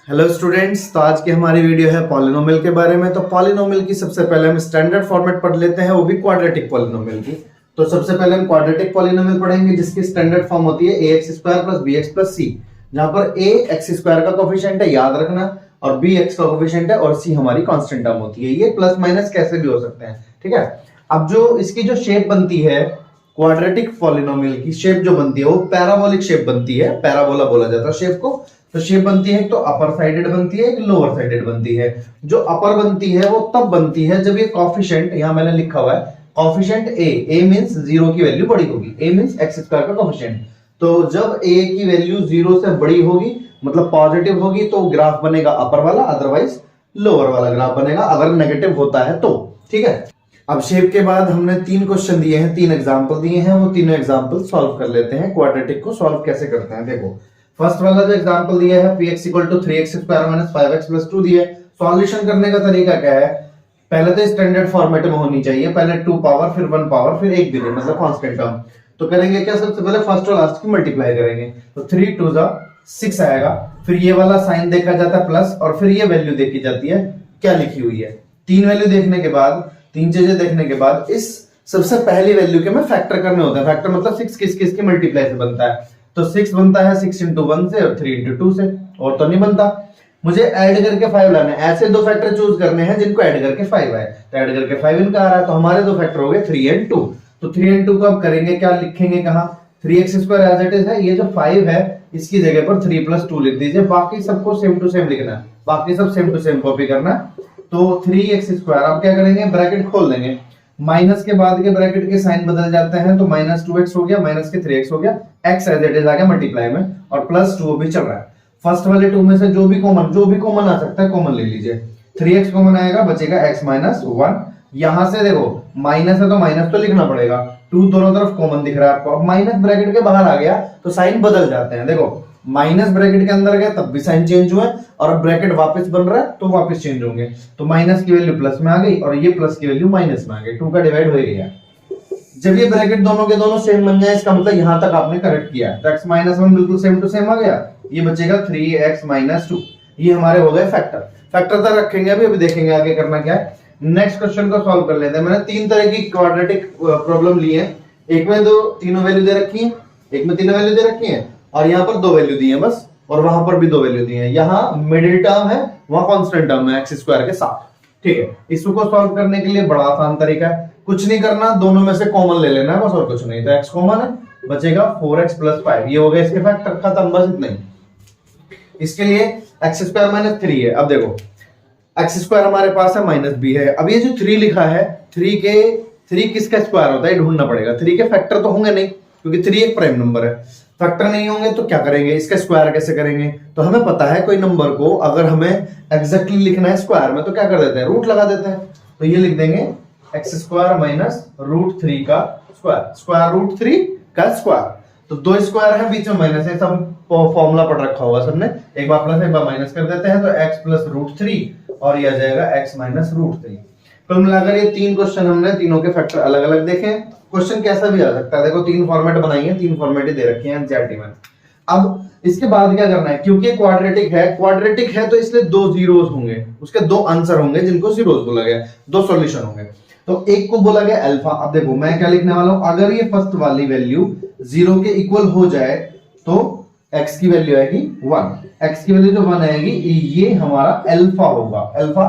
Hello students, तो आज की हमारी वीडियो है पॉलिनोमियल के बारे में। तो पॉलिनोमियल की सबसे पहले हम स्टैंडर्ड फॉर्मेट पढ़ लेते हैं, वो भी क्वाड्रेटिक पॉलिनोमियल की। तो सबसे पहले हम क्वाड्रेटिक पॉलिनोमियल पढ़ेंगे जिसकी स्टैंडर्ड फॉर्म होती है ax² + bx + c, जहां पर a x² का कोफिशिएंट है, याद रखना, और b x का कोफिशिएंट है, और c हमारी कांस्टेंट टर्म होती है। ये प्लस माइनस कैसे भी हो सकते हैं, ठीक है। अब जो इसकी जो शेप बनती है क्वाड्रेटिक पॉलिनोमियल की शेप जो बनती है वो पैराबोलिक शेप बनती है, पैराबोला बोला जाता है शेप को। तो शेप बनती है तो अपर साइडेड बनती है, एक लोअर साइडेड बनती है। जो अपर बनती है वो तब बनती है जब ये कोफिशिएंट, यहां मैंने लिखा हुआ है कोफिशिएंट a मींस 0 की वैल्यू बड़ी होगी, a मींस x² का कोफिशिएंट। तो जब a की वैल्यू 0 से बड़ी होगी मतलब पॉजिटिव होगी तो ग्राफ बनेगा अपर वाला, अदरवाइज लोअर वाला ग्राफ बनेगा अगर नेगेटिव होता है तो, ठीक है। अब शेप के बाद हमने 3 क्वेश्चन दिए हैं, 3 एग्जांपल दिए हैं, वो तीनों एग्जांपल सॉल्व कर लेते हैं। क्वाड्रेटिक को सॉल्व कैसे करते हैं देखो। फर्स्ट वाला जो एग्जांपल दिया है px = 3x² - 5x + 2 दिया है। सॉल्यूशन करने का तरीका क्या है, पहले तो स्टैंडर्ड फॉर्मेट में होनी चाहिए, पहले 2 पावर फिर 1 पावर फिर 1 डिजिट मतलब कांस्टेंट टर्म। तो करेंगे क्या, सबसे पहले फर्स्ट और लास्ट की मल्टीप्लाई करेंगे। तो 3 × 2 = 6 आएगा, फिर ये वाला साइन देखा जाता है प्लस, और फिर ये वैल्यू देखी जाती है क्या लिखी हुई है। 3 वैल्यू देखने के बाद, 3 चीजें देखने के बाद इस सबसे पहली वैल्यू के में फैक्टर करने होते हैं। फैक्टर मतलब 6 किस की मल्टीप्लाई से बनता है। तो 6 बनता है 6 × 1 से और 3 × 2 से, और तो नहीं बनता। मुझे ऐड करके 5 लाना है, ऐसे दो फैक्टर चूज करने हैं जिनको ऐड करके 5 आए। तो ऐड करके 5 इनका आ रहा है, तो हमारे दो फैक्टर हो गए 3 और 2। तो 3 और 2 को अब करेंगे क्या, लिखेंगे कहां, 3x² एज इट इज है, ये जो 5 है इसकी जगह पर 3 + 2 लिख दीजिए। बाकी सबको सेम टू सेम लिखना है, बाकी सब सेम टू सेम कॉपी करना है। तो 3x², अब क्या करेंगे, ब्रैकेट खोल देंगे, माइनस के बाद के ब्रैकेट के साइन बदल जाते हैं, तो -2x हो गया, माइनस के 3x हो गया, x एज इट इज आ गया मल्टीप्लाई में, और +2 भी चल रहा है। फर्स्ट वाले 2 में से जो भी कॉमन आ सकता है कॉमन ले लीजिए। 3x कॉमन आएगा, बचेगा x - 1। यहां से देखो माइनस है तो माइनस तो लिखना पड़ेगा, 2 दोनों तरफ कॉमन दिख रहा है आपको। अब माइनस ब्रैकेट के बाहर आ गया तो साइन बदल जाते हैं, देखो माइनस ब्रैकेट के अंदर गया तब भी साइन चेंज हुआ, और अब ब्रैकेट वापस बन रहा है तो वापस चेंज होंगे। तो माइनस की वैल्यू प्लस में आ गई और ये प्लस की वैल्यू माइनस में आ गई, 2 का डिवाइड हो गया। जब ये ब्रैकेट दोनों के दोनों सेम बन जाए इसका मतलब यहां तक आपने करेक्ट किया है। तो x - 1 बिल्कुल सेम टू सेम आ गया, ये बचेगा 3x - 2। ये हमारे हो गए फैक्टर। फैक्टर तक रखेंगे, अभी देखेंगे आगे करना क्या है। नेक्स्ट क्वेश्चन को सॉल्व कर लेते हैं। मैंने 3 तरह की क्वाड्रेटिक प्रॉब्लम ली है, एक में तीनों वैल्यू दे रखी है, एक में तीनों वैल्यू दे रखी है, और यहाँ पर 2 वैल्यू दी है बस, और वहां पर भी 2 वैल्यू दी है। यहाँ मिडिल टर्म है, वहां कांस्टेंट टर्म है x² के साथ, ठीक है। इसको सॉल्व करने के लिए बड़ा आसान तरीका है, कुछ नहीं करना, दोनों में से कॉमन ले लेना है बस, और कुछ नहीं। तो x कॉमन है, बचेगा 4x + 5, ये हो गया इसके फैक्टर, खत्म, बस इतना ही। इसके लिए x² - 3 है। अब देखो x² हमारे पास है -b है। अब ये जो 3 लिखा है, 3 किसका स्क्वायर होता है ढूंढना पड़ेगा। 3 के फैक्टर तो होंगे नहीं क्योंकि 3 एक प्राइम नंबर है, फैक्टर नहीं होंगे तो क्या करेंगे, इसका स्क्वायर कैसे करेंगे। तो हमें पता है कोई नंबर को अगर हमें एग्जैक्टली लिखना है स्क्वायर में तो क्या कर देते हैं, रूट लगा देते हैं। तो ये लिख देंगे x² - √3 का स्क्वायर, स्क्वायर रूट 3 का स्क्वायर। तो 2 स्क्वायर है, बीच में माइनस है, सब फॉर्मूला पढ़ रखा होगा सबने, एक बार प्लस एक बार माइनस कर देते हैं। तो x + √3 और ये आ जाएगा x - √3। कुल मिलाकर ये 3 क्वेश्चन हमने तीनों के फैक्टर अलग अलग देखे। क्वेश्चन कैसा भी आ सकता है, देखो 3 फॉर्मेट बनाई है, 3 फॉर्मेट ही दे रखे हैं एनसीईआरटी में। अब इसके बाद क्या करना है, क्योंकि क्वाड्रेटिक है तो इसलिए 2 जीरोस होंगे, उसके 2 आंसर होंगे जिनको जीरोस बोला गया, 2 सॉल्यूशन होंगे। तो एक को बोला गया अल्फा। अब देखो मैं क्या लिखने वाला हूं, अगर ये फर्स्ट वाली वैल्यू 0 के इक्वल हो जाए तो x की वैल्यू आएगी 1, x की वैल्यू जो 1 आएगी ये हमारा अल्फा होगा। अल्फा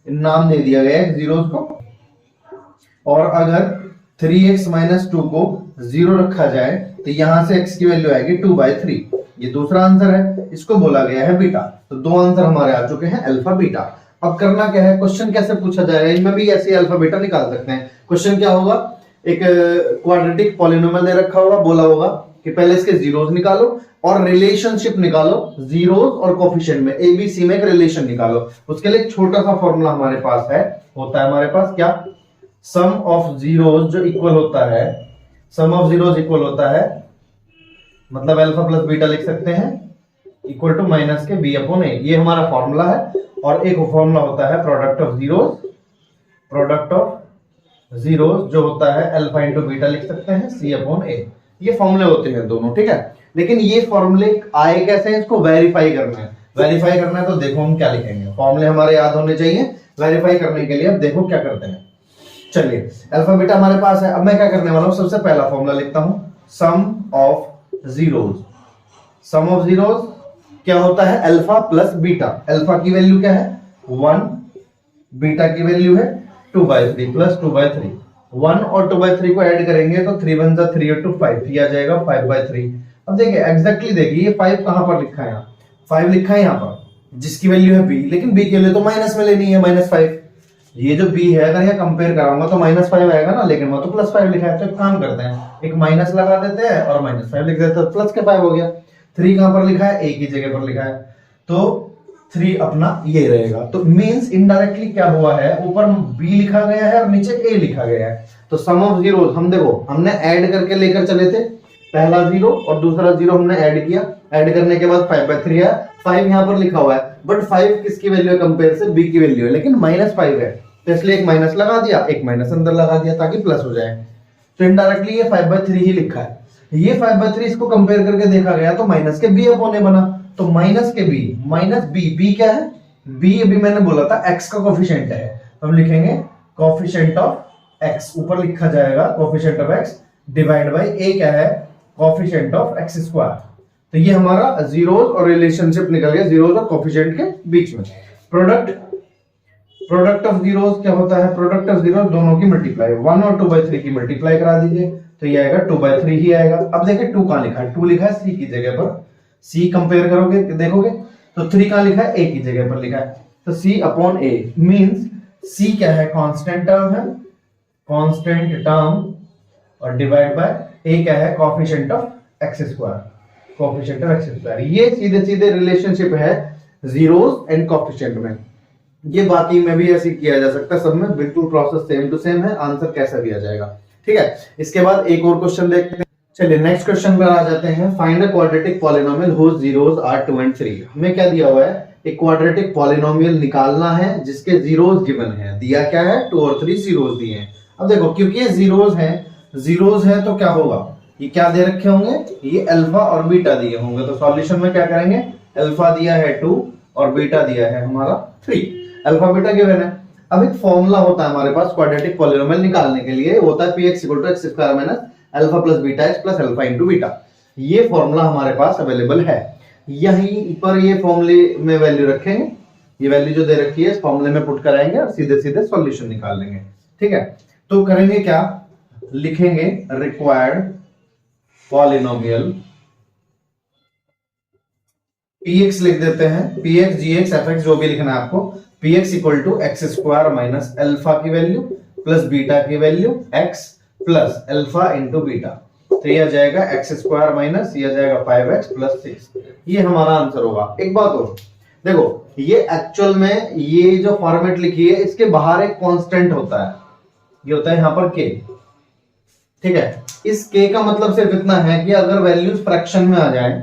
नाम दे दिया गया है जीरोस को। और अगर 3x - 2 को 0 रखा जाए तो यहां से x की वैल्यू आएगी 2/3, ये दूसरा आंसर है, इसको बोला गया है बीटा। तो 2 आंसर हमारे आ चुके हैं अल्फा बीटा। अब करना क्या है, क्वेश्चन कैसे पूछा जाएगा, इनमें भी ऐसे अल्फा बीटा निकाल सकते हैं। क्वेश्चन क्या होगा, एक क्वाड्रेटिक पॉलिनोमियल दे रखा होगा, बोला होगा कि पहले इसके जीरोस निकालो और रिलेशनशिप निकालो, जीरोस और कोफिशिएंट में ABC में एक रिलेशन निकालो। उसके लिए एक छोटा सा फॉर्मूला हमारे पास है, होता है हमारे पास क्या, सम ऑफ जीरोस जो इक्वल होता है, सम ऑफ जीरोस इक्वल होता है मतलब अल्फा प्लस बीटा लिख सकते हैं, इक्वल टू माइनस के b/a, ये हमारा फॉर्मूला है। और एक फॉर्मूला होता है प्रोडक्ट ऑफ जीरोस जो होता है अल्फा इंटू बीटा लिख सकते हैं c/a, ये फॉर्मूले होते हैं दोनों, ठीक है। लेकिन ये फॉर्मूले आए कैसे हैं, इसको वेरीफाई करना है। वेरीफाई करना है तो देखो हम क्या लिखेंगे, फॉर्मूले हमारे याद होने चाहिए वेरीफाई करने के लिए। अब देखो क्या करते हैं, चलिए अल्फा बीटा हमारे पास है। अब मैं क्या करने वाला हूं, सबसे पहला फॉर्मूला लिखता हूं, sum of zeros. Sum of zeros क्या होता है, अल्फा प्लस बीटा। अल्फा की वैल्यू क्या है 1, बीटा की वैल्यू है 2/3 प्लस 2/3। 1 और 2/3 को ऐड करेंगे तो 3 1 जा 3 और 2 5, ये आ जाएगा 5/3। अब देखिए एग्जैक्टली देखिए ये 5 कहां पर लिखा है, यहाँ 5 लिखा है यहाँ पर, जिसकी वैल्यू है b, लेकिन b की वैल्यू तो माइनस में लेनी है -5। ये जो b है अगर यहाँ कंपेयर कराऊंगा तो -5 आएगा ना, लेकिन वो तो +5 लिखा है। तो एक काम करते हैं, एक माइनस लगा देते हैं और -5 लिख देते हैं, प्लस के 5 हो गया। 3 कहां पर लिखा है, a की जगह पर लिखा है, तो 3 अपना ये रहेगा। तो मींस इनडायरेक्टली क्या हुआ है, ऊपर b लिखा गया है और नीचे a लिखा गया है। तो सम ऑफ जीरोस हम देखो हमने ऐड करके लेकर चले थे, पहला 0 और दूसरा 0 हमने ऐड किया, ऐड करने के बाद 5/3 है। 5 यहाँ पर लिखा हुआ है, बट 5 किसकी वैल्यू है कंपेयर से, b की वैल्यू है, लेकिन -5 है, तो इसलिए एक माइनस लगा दिया, एक माइनस अंदर लगा दिया ताकि प्लस हो जाए। तो इनडायरेक्टली ये 5/3 ही लिखा है। ये 5/3 इसको कंपेयर करके देखा गया तो माइनस के b अपॉन a बना, तो माइनस के b माइनस b क्या है, b अभी मैंने बोला था x का कोफिशिएंट है, हम लिखेंगे कोफिशिएंट ऑफ x, ऊपर लिखा जाएगा coefficient of x divide by a क्या है, कोफिशिएंट ऑफ x स्क्वायर। तो ये हमारा जीरोस और रिलेशनशिप निकल गया जीरोस और कोफिशिएंट के बीच में। प्रोडक्ट ऑफ जीरोस क्या होता है, प्रोडक्ट ऑफ जीरोस दोनों की मल्टीप्लाई, 1 और 2/3 की मल्टीप्लाई करा दीजिए तो ये आएगा 2/3 ही आएगा। अब देखिए 2 कहां लिखा है, 2 लिखा है c की जगह पर, c कंपेयर करोगे देखोगे तो 3 कहां लिखा है, a की जगह पर लिखा है, तो c upon a means c क्या है, कांस्टेंट टर्म है, कांस्टेंट टर्म, और डिवाइड बाय a क्या है, coefficient of x square, coefficient of x square. ये सीधे सीधे रिलेशनशिप है जीरोस एंड कोफिशिएंट में। ये बाकी में भी ऐसे किया जा सकता है, सब में बिल्कुल प्रोसेस सेम टू सेम है, आंसर कैसा भी आ जाएगा। ठीक है, इसके बाद एक और क्वेश्चन देखते हैं। चलिए नेक्स्ट क्वेश्चन पर आ जाते हैं। Find a quadratic polynomial whose zeros are 2 and 3। हमें क्या दिया हुआ है, एक क्वाड्रेटिक पॉलिनोमियल निकालना है जिसके जीरोस गिवन है। दिया क्या है, 2 और 3 जीरोस दिए हैं। अब देखो क्योंकि ये जीरोस है तो क्या होगा, ये क्या दे रखे होंगे, ये अल्फा और बीटा दिए होंगे। तो सॉल्यूशन में क्या करेंगे, अल्फा दिया है 2 और बीटा दिया है हमारा 3, अल्फा बीटा गिवन है। अब एक फॉर्मूला होता है हमारे पास क्वाड्रेटिक पॉलिनोमियल निकालने के लिए, होता है px = x square minus alpha plus beta x plus alpha into beta. ये फॉर्मूला हमारे पास अवेलेबल है, यहीं पर ये फॉर्मूले में वैल्यू रखेंगे, ये वैल्यू जो दे रखी है इस फॉर्मूले में पुट कराएंगे और सीधे सीधे सॉल्यूशन निकाल लेंगे। ठीक है, तो करेंगे क्या, लिखेंगे रिक्वायर्ड पॉलिनोमियल px लिख देते हैं, px gx fx जो भी लिखना है आपको, px = x square minus alpha की वैल्यू प्लस बीटा की value x plus alpha into beta. तो ये आ जाएगा x स्क्वायर माइनस ये आ जाएगा 5x प्लस 6। ये हमारा आंसर होगा। एक बात और देखो, ये एक्चुअल में ये जो फॉर्मेट लिखी है इसके बाहर एक कांस्टेंट होता है, ये होता है यहाँ पर k। ठीक है, इस k का मतलब सिर्फ इतना है कि अगर वैल्यूज फ्रैक्शन में आ जाए,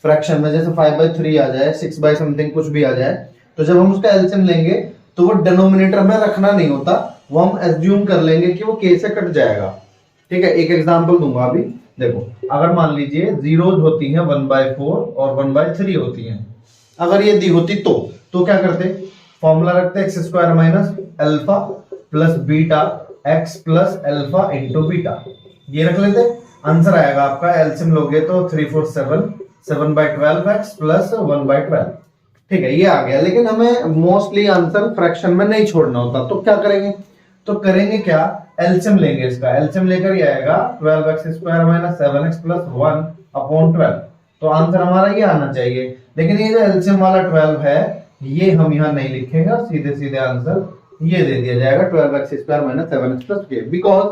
फ्रैक्शन में जैसे 5/3 आ जाए, 6 समथिंग कुछ भी आ जाए, तो जब हम उसका एलसीएम लेंगे तो वो डिनोमिनेटर में रखना नहीं होता, वो हम एज्यूम कर लेंगे कि वो k से कट जाएगा। ठीक है, एक एग्जांपल दूंगा अभी। देखो अगर मान लीजिए जीरोज होती हैं 1/4 और 1/3 होती हैं, अगर ये दी होती तो क्या करते, फॉर्मूला रखते x square minus alpha plus beta x plus alpha into beta, ये रख लेते, आंसर आएगा आपका एलसीएम लोगे तो 3 4 7 7/12x प्लस 1/12। ठीक है, ये आ गया। लेकिन हमें मोस्टली आंसर फ्रैक्शन में नहीं छोड़ना होता, तो क्या करेंगे, तो करेंगे क्या, एलसीएम लेंगे इसका, एलसीएम लेकर ये आएगा 12x square minus 7x plus 1/12। तो आंसर हमारा ये आना चाहिए। लेकिन ये जो एलसीएम वाला 12 है ये हम यहाँ नहीं लिखेंगे और सीधे सीधे आंसर ये दे दिया जाएगा 12x square minus 7x plus k, because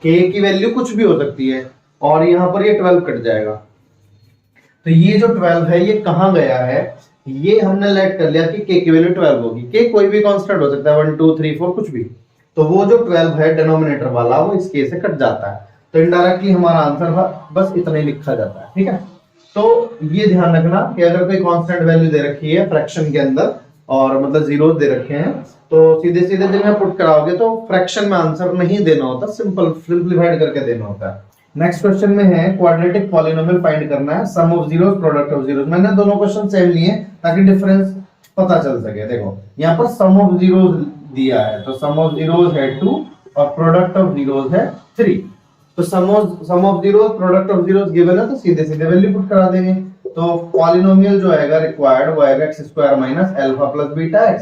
k की वैल्यू कुछ भी हो सकती है और यहाँ पर ये 12 कट जाएगा। तो ये जो 12 है ये कहां गया है, ये हमने लेट कर लिया कि k की वैल्यू 12 होगी। k कोई भी कांस्टेंट हो सकता है, 1 2 3 4 कुछ भी, तो वो जो 12 है डिनोमिनेटर वाला वो इस k से कट जाता है। तो इनडायरेक्टली हमारा आंसर बस इतना ही लिखा जाता है। ठीक है, तो ये ध्यान रखना कि अगर कोई कांस्टेंट वैल्यू दे रखी है फ्रैक्शन के अंदर और मतलब जीरोस दे रखे हैं, तो सीधे सीधे जब आप पुट कराओगे तो फ्रैक्शन में आंसर नहीं देना होता, सिंपल सिंपलीफाइड करके देना होता है। नेक्स्ट क्वेश्चन में है क्वाड्रेटिक पॉलिनोमियल फाइंड करना है, sum of zeros product of zeros. मैंने दोनों क्वेश्चन सेम लिए ताकि डिफरेंस पता चल सके। देखो यहाँ पर सम ऑफ जीरोस दिया है, तो सम ऑफ जीरोस है 2 और प्रोडक्ट ऑफ जीरोस है 3। तो sum of zeros product of zeros given है, तो सीधे सीधे वैल्यू पुट करा देंगे। तो पॉलिनोमियल जो आएगा रिक्वायर्ड वो आएगा x square minus alpha plus beta x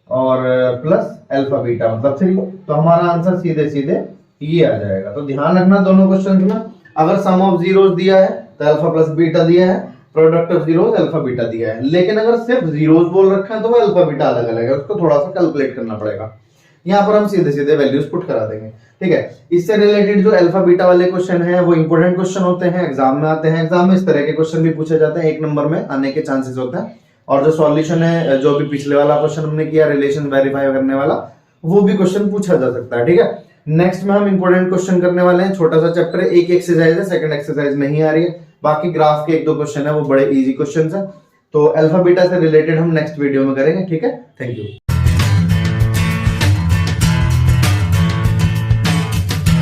और प्लस अल्फा बीटा मतलब 3। तो हमारा आंसर सीधे सीधे ये आ जाएगा। तो ध्यान रखना दोनों क्वेश्चन में, अगर सम ऑफ जीरोस दिया है तो अल्फा प्लस बीटा दिया है, product of zeros alpha beta दिया है। लेकिन अगर सिर्फ जीरोस बोल रखा है तो वो अल्फा बीटा अलग अलग है, उसको थोड़ा सा कैलकुलेट करना पड़ेगा। यहाँ पर हम सीधे सीधे वैल्यूज पुट करा देंगे, ठीक है। इससे रिलेटेड जो अल्फा बीटा वाले क्वेश्चन है वो इंपॉर्टेंट क्वेश्चन होते हैं, एग्जाम में आते हैं। एग्जाम में इस तरह के क्वेश्चन भी पूछे जाते हैं, 1 नंबर में आने के चांसेस होते हैं। और जो सॉल्यूशन है, जो भी पिछले वाला क्वेश्चन हमने किया रिलेशन वेरीफाई करने वाला, वो भी क्वेश्चन पूछा जा सकता है, ठीक है। नेक्स्ट में हम इंपॉर्टेंट क्वेश्चन करने वाले हैं, छोटा सा चैप्टर है, एक एक्सरसाइज है, सेकंड एक्सरसाइज नहीं आ रही है। बाकी ग्राफ के 1-2 क्वेश्चन है वो बड़े इजी क्वेश्चन है। तो अल्फा बीटा से रिलेटेड हम नेक्स्ट वीडियो में करेंगे, ठीक है। Thank you.